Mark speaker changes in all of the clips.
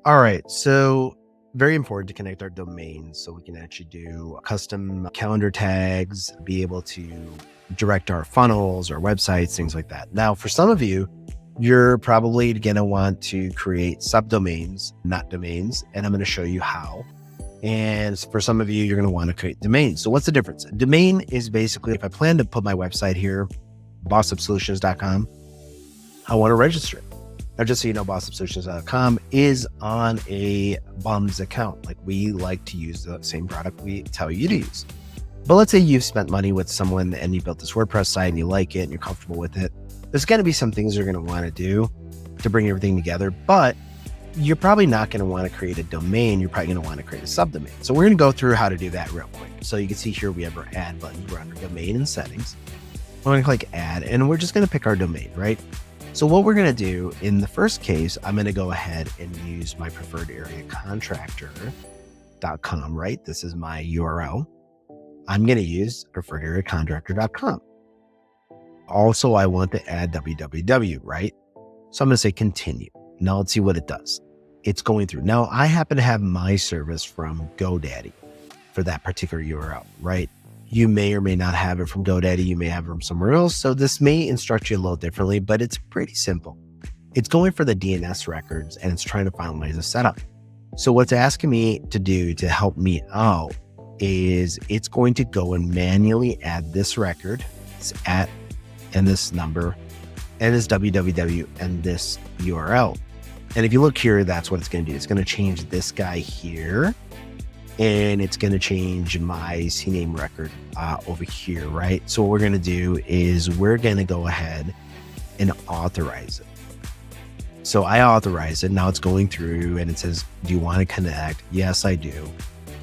Speaker 1: All right. So very important to connect our domains so we can actually do custom calendar tags, be able to direct our funnels, our websites, things like that. Now, for some of you, you're probably going to want to create subdomains, not domains, and I'm going to show you how. And for some of you, you're going to want to create domains. So what's the difference? A domain is basically, if I plan to put my website here, bossupsolutions.com, I want to register it. Now, just so you know, bossupsolutions.com is on a BUMS account. Like, we like to use the same product we tell you to use. But let's say you've spent money with someone and you built this WordPress site and you like it and you're comfortable with it. There's going to be some things you're going to want to do to bring everything together, but you're probably not going to want to create a domain. You're probably going to want to create a subdomain. So we're going to go through how to do that real quick. So you can see here, we have our add button. We're under domain and settings. I'm going to click add and we're just going to pick our domain, right? So what we're going to do in the first case, I'm going to go ahead and use my preferred area contractor.com, right? This is my URL. I'm going to use preferred area contractor.com. Also, I want to add www, right? So I'm going to say continue. Now let's see what it does. It's going through. Now I happen to have my service from GoDaddy for that particular URL, right? You may or may not have it from GoDaddy. You may have it from somewhere else. So this may instruct you a little differently, but it's pretty simple. It's going for the DNS records and it's trying to finalize the setup. So what's asking me to do to help me out is it's going to go and manually add this record, this at and this number and this www and this URL. And if you look here, that's what it's going to do. It's going to change this guy here. And it's going to change my CNAME record over here, right? So what we're going to do is we're going to go ahead and authorize it. So I authorize it. Now it's going through and it says, do you want to connect? Yes, I do.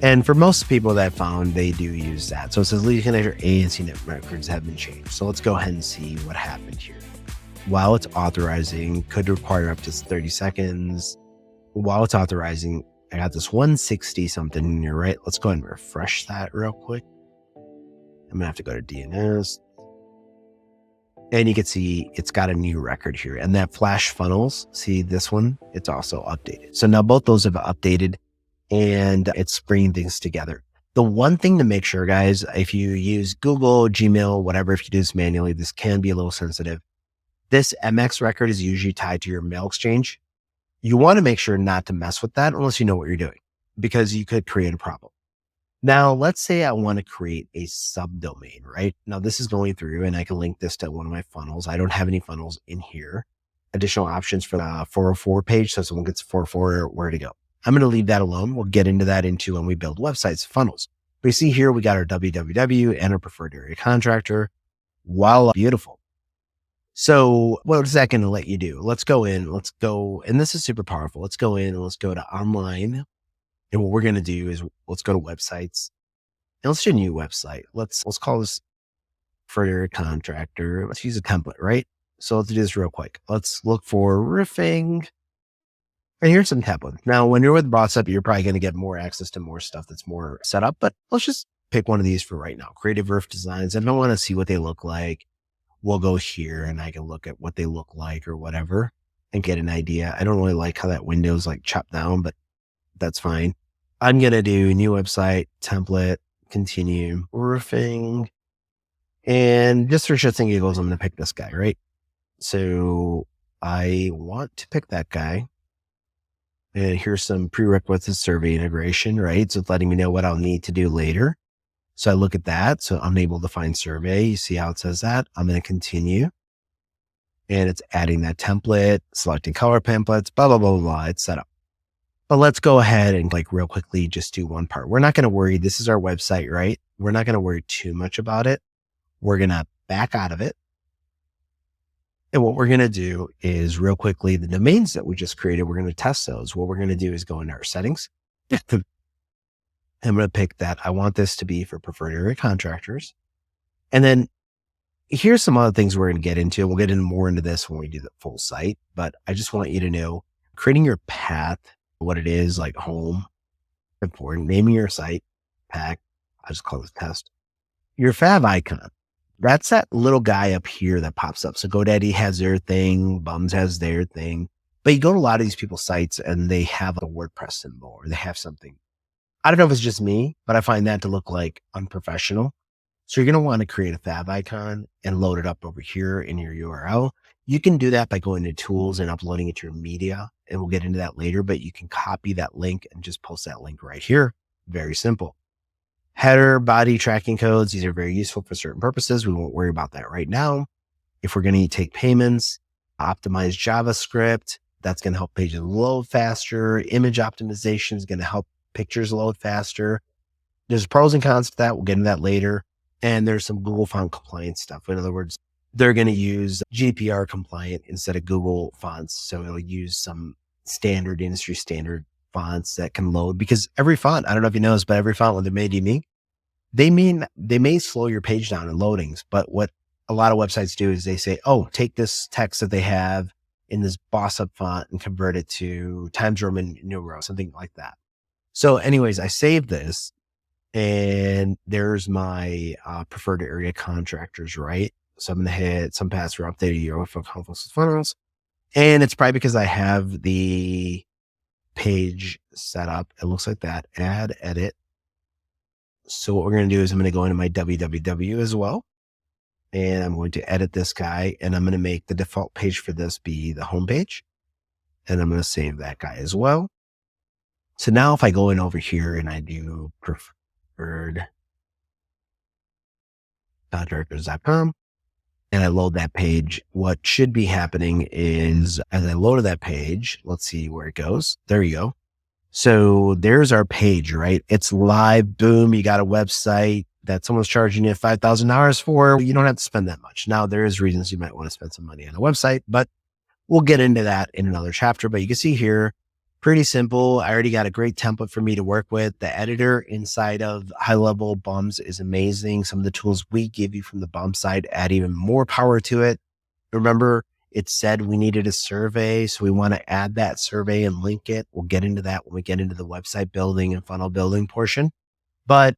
Speaker 1: And for most people that I found, they do use that. So it says lead connector A and CNAME records have been changed. So let's go ahead and see what happened here. While it's authorizing, could require up to 30 seconds. While it's authorizing, I got this 160 something in here, right? Let's go ahead and refresh that real quick. I'm gonna have to go to DNS. And you can see it's got a new record here. And that flash funnels, see this one, it's also updated. So now both those have updated and it's bringing things together. The one thing to make sure, guys, if you use Google, Gmail, whatever, if you do this manually, this can be a little sensitive. This MX record is usually tied to your mail exchange. You want to make sure not to mess with that unless you know what you're doing, because you could create a problem. Now, let's say I want to create a subdomain, right? Now, this is going through and I can link this to one of my funnels. I don't have any funnels in here. Additional options for the 404 page. So someone gets 404, where to go. I'm going to leave that alone. We'll get into that into when we build websites, funnels. We see here, we got our www and our preferred area contractor. Voila, beautiful. So what is that going to let you do? Let's go in, and this is super powerful. Let's go in and let's go to online. And what we're going to do is let's go to websites and let's do a new website. Let's call this preferred area contractor. Let's use a template, right? So let's do this real quick. Let's look for roofing. And here's some templates. Now, when you're with Boss Up, you're probably going to get more access to more stuff that's more set up, but let's just pick one of these for right now. Creative roof designs. If I want to see what they look like, we'll go here and I can look at what they look like or whatever and get an idea. I don't really like how that window is like chopped down, but that's fine. I'm going to do new website, template, continue, roofing. And just for shits and giggles, I'm going to pick this guy, right? So I want to pick that guy. And here's some prerequisites survey integration, right? So it's letting me know what I'll need to do later. So I look at that. So I'm able to find survey. You see how it says that? I'm going to continue. And it's adding that template, selecting color pamphlets, blah, blah, blah, blah. It's set up. But let's go ahead and like real quickly just do one part. We're not going to worry. This is our website, right? We're not going to worry too much about it. We're going to back out of it. And what we're going to do is real quickly, the domains that we just created, we're going to test those. What we're going to do is go into our settings. I'm going to pick that. I want this to be for preferred area contractors. And then here's some other things we're going to get into. We'll get into more into this when we do the full site, but I just want you to know creating your path, what it is, like home, important, naming your site, pack. I just call this test. Your fav icon. That's that little guy up here that pops up. So GoDaddy has their thing. BUMS has their thing. But you go to a lot of these people's sites and they have a WordPress symbol or they have something. I don't know if it's just me, but I find that to look like unprofessional. So you're going to want to create a fab icon and load it up over here in your URL. You can do that by going to tools and uploading it to your media. And we'll get into that later, but you can copy that link and just post that link right here. Very simple. Header, body tracking codes. These are very useful for certain purposes. We won't worry about that right now. If we're going to take payments, optimize JavaScript, that's going to help pages load faster. Image optimization is going to help pictures load faster. There's pros and cons to that. We'll get into that later. And there's some Google font compliance stuff. In other words, they're going to use GDPR compliant instead of Google fonts. So it'll use some standard industry standard fonts that can load, because every font, I don't know if you know this, but every font when they're made unique, they may slow your page down in loadings. But what a lot of websites do is they say, oh, take this text that they have in this boss up font and convert it to Times Roman numeral, something like that. So anyways, I saved this and there's my preferred area contractors, right? So I'm going to hit some password updated your for conflicts with funnels. And it's probably because I have the page set up. It looks like that. Add, edit. So what we're going to do is I'm going to go into my www as well. And I'm going to edit this guy and I'm going to make the default page for this be the home page. And I'm going to save that guy as well. So now if I go in over here and I do preferred contractors.com and I load that page, what should be happening is as I loaded that page, let's see where it goes. There you go. So there's our page, right? It's live. Boom. You got a website that someone's charging you $5,000 for. You don't have to spend that much. Now there is reasons you might want to spend some money on a website, but we'll get into that in another chapter. But you can see here, pretty simple. I already got a great template for me to work with. The editor inside of HighLevel BUMS is amazing. Some of the tools we give you from the BUMS side add even more power to it. Remember, it said we needed a survey, so we want to add that survey and link it. We'll get into that when we get into the website building and funnel building portion. But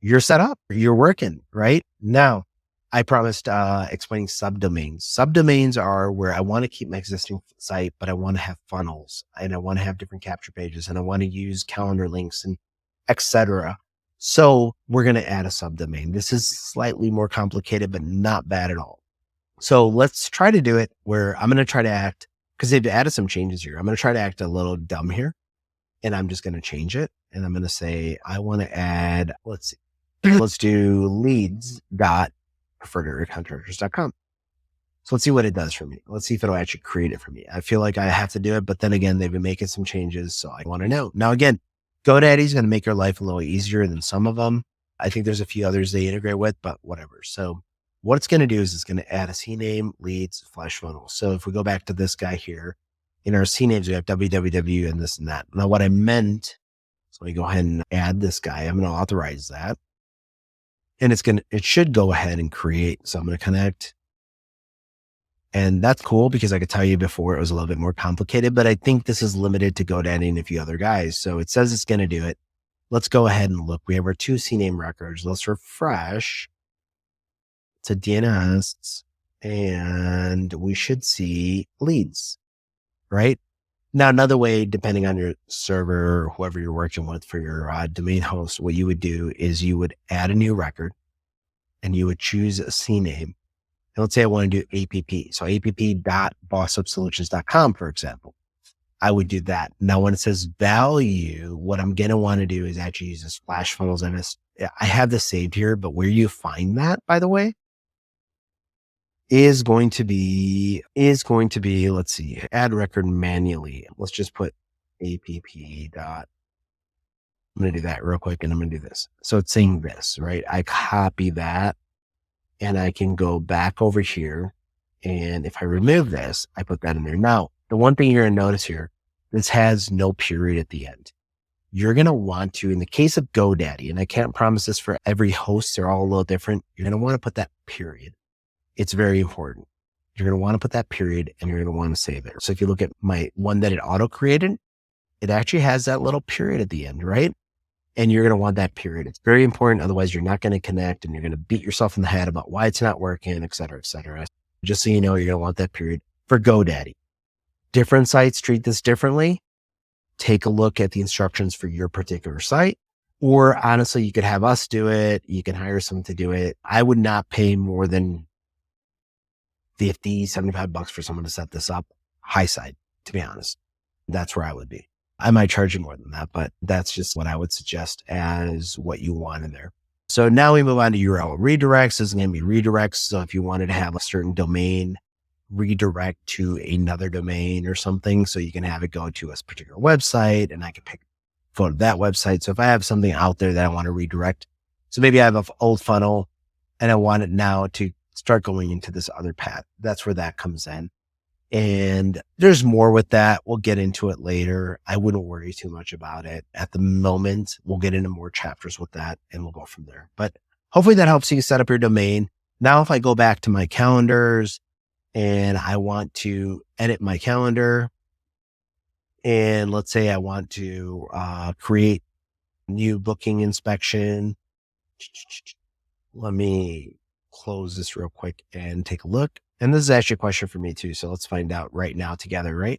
Speaker 1: you're set up, you're working, right? Now, I promised explaining subdomains. Subdomains are where I want to keep my existing site, but I want to have funnels and I want to have different capture pages and I want to use calendar links and etc. So we're going to add a subdomain. This is slightly more complicated, but not bad at all. So let's try to do it where I'm going to try to act, because they've added some changes here. I'm going to try to act a little dumb here and I'm just going to change it. And I'm going to say, I want to add, let's see, let's do leads.preferredareacontractors.com. So let's see what it does for me. Let's see if it'll actually create it for me. I feel like I have to do it, but then again, they've been making some changes. So I want to know. Now, again, GoDaddy's going to make your life a little easier than some of them. I think there's a few others they integrate with, but whatever. So what it's going to do is it's going to add a CNAME, leads, flash funnel. So if we go back to this guy here, in our CNAMEs, we have www and this and that. Now what I meant, so let me go ahead and add this guy. I'm going to authorize that. And it should go ahead and create. So I'm going to connect. And that's cool because I could tell you before it was a little bit more complicated, but I think this is limited to GoDaddy and a few other guys. So it says it's going to do it. Let's go ahead and look. We have our 2 CNAME records. Let's refresh to DNS and we should see leads, right? Now, another way, depending on your server or whoever you're working with for your domain host, what you would do is you would add a new record and you would choose a CNAME. And let's say I want to do APP. So app.bossupsolutions.com, for example. I would do that. Now, when it says value, what I'm going to want to do is actually use this flash funnels. I have this saved here, but where you find that, by the way, is going to be, let's see, add record manually. Let's just put app dot. I'm going to do that real quick and I'm going to do this. So it's saying this, right? I copy that and I can go back over here. And if I remove this, I put that in there. Now, the one thing you're going to notice here, this has no period at the end. You're going to want to, in the case of GoDaddy, and I can't promise this for every host, they're all a little different. You're going to want to put that period. It's very important. You're going to want to put that period and you're going to want to save it. So if you look at my one that it auto created, it actually has that little period at the end, right? And you're going to want that period. It's very important. Otherwise you're not going to connect and you're going to beat yourself in the head about why it's not working, et cetera, et cetera. Just so you know, you're going to want that period for GoDaddy. different sites treat this differently, take a look at the instructions for your particular site. Or honestly, you could have us do it. You can hire someone to do it. I would not pay more than 50, $75 for someone to set this up. High side, to be honest. That's where I would be. I might charge you more than that, but that's just what I would suggest as what you want in there. So now we move on to URL redirects. This is going to be redirects. So if you wanted to have a certain domain redirect to another domain or something, so you can have it go to a particular website and I can pick a photo of that website. So if I have something out there that I want to redirect, so maybe I have an old funnel and I want it now to start going into this other path. That's where that comes in. And there's more with that. We'll get into it later. I wouldn't worry too much about it at the moment. We'll get into more chapters with that and we'll go from there. But hopefully that helps you set up your domain. Now, if I go back to my calendars and I want to edit my calendar, and let's say I want to create new booking inspection. Let me close this real quick and take a look. And this is actually a question for me too. So let's find out right now together, right?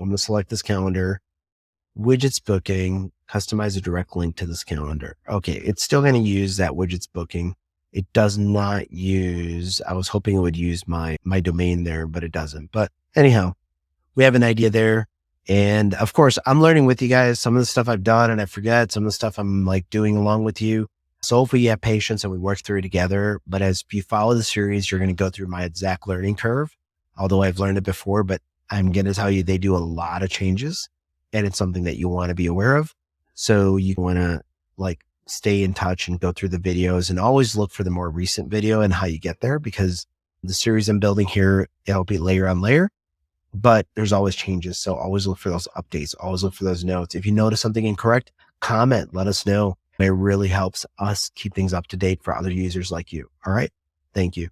Speaker 1: I'm going to select this calendar, widgets booking, customize a direct link to this calendar. Okay. It's still going to use that widgets booking. It does not use, I was hoping it would use my domain there, but it doesn't. But anyhow, we have an idea there. And of course, I'm learning with you guys. Some of the stuff I've done and I forget, some of the stuff I'm like doing along with you. So hopefully you have patience and we work through it together. But as you follow the series, you're going to go through my exact learning curve, although I've learned it before, but I'm going to tell you they do a lot of changes and it's something that you want to be aware of. So you want to like stay in touch and go through the videos and always look for the more recent video and how you get there, because the series I'm building here, it'll be layer on layer, but there's always changes. So always look for those updates, always look for those notes. If you notice something incorrect, comment, let us know. It really helps us keep things up to date for other users like you. All right. Thank you.